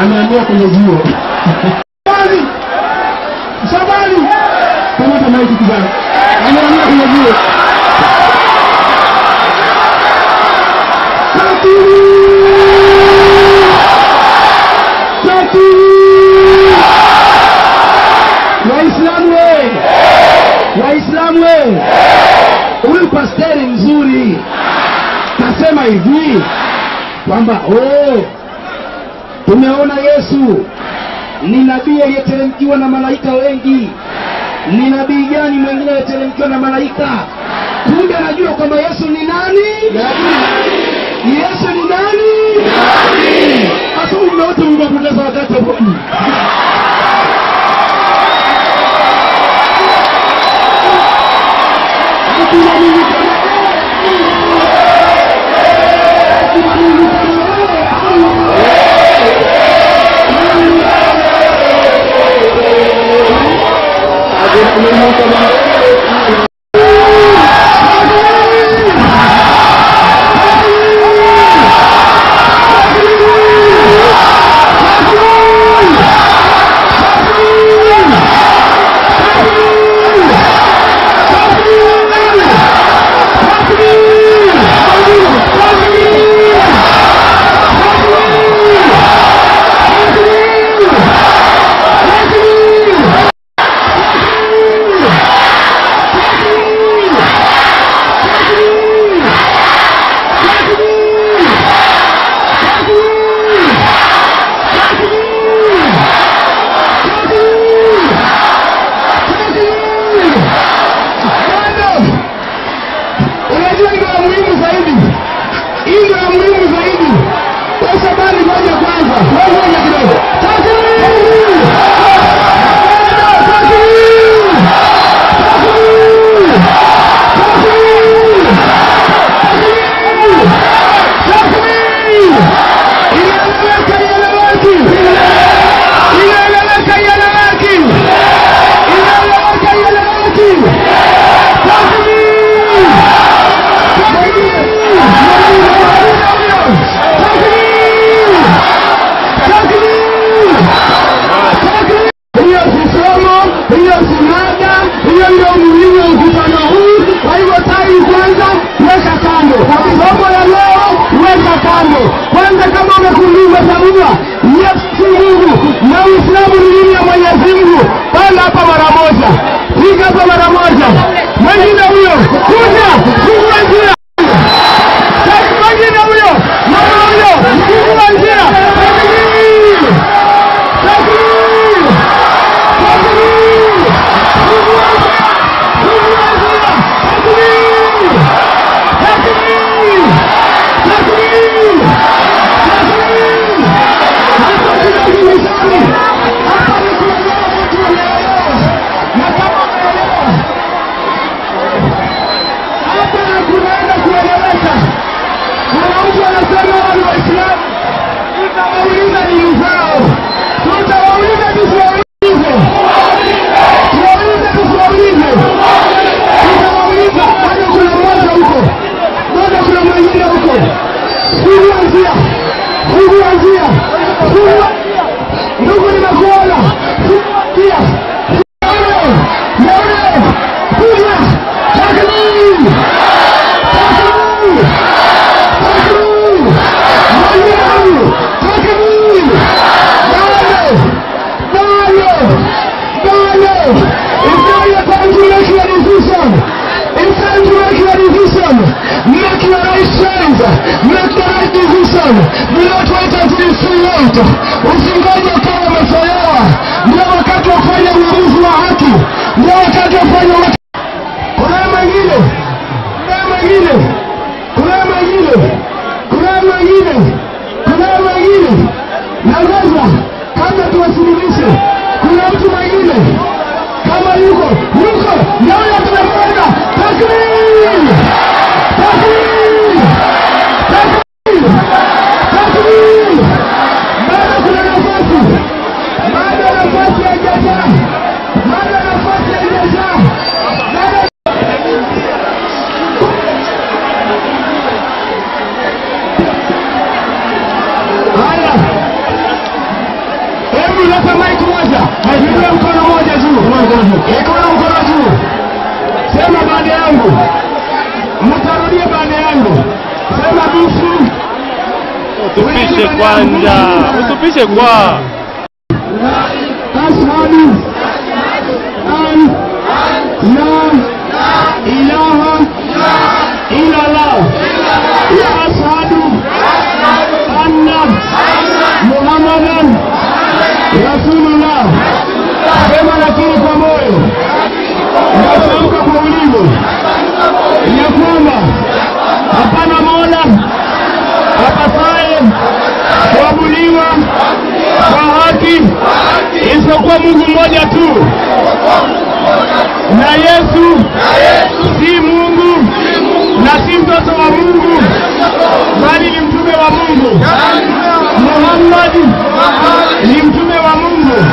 ameamua kwenye jio. Shabani kama maiki kijana ameamua kwenye jio. Waislamu we, huyu pasteri mzuri nasema hivi kwamba tumeona Yesu ni nabii aliyeteremkiwa na malaika wengi. Ni nabii gani mwingine aliyeteremkiwa na malaika? Kumbe anajua kwamba Yesu ni nani? Yesu ni nani? Sasa umeota mngopoteza wakati hapo. Kwanza kama umekuuliza sabua Yesu Mungu na Uislamu ni nini ya Mwenyezi Mungu, panda hapa mara moja, piga hapa mara moja. Mwingine huyo kuja fungua njia, mwingine huyo mama huyo fungua njia. Usingoje kama umechelewa, ndio wakati wa kufanya uamuzi wa haki, ndio wakati wa kufanya kuna mwingine naweza kama tuwasilimishe. Kuna mtu mwingine kama yuko ndio tunakwenda takbir. Takbir. mkono juu. Inua mkono juu. Sema baada yangu. Mtarudia baada yangu. Sema bisu. Utupishe kwanza. Utupishe kwa. Ashhadu an la ilaha illallah wa ashhadu anna Muhammadan Rasulullah. Sema lakini kwa moyo natamka kwa ulimi ya kwamba hapana mola apasaye kuabudiwa kwa haki isipokuwa Mungu mmoja tu, na Yesu si Mungu na si mtoto wa Mungu, bali ni mtume wa Mungu. Muhammad ni mtume wa Mungu.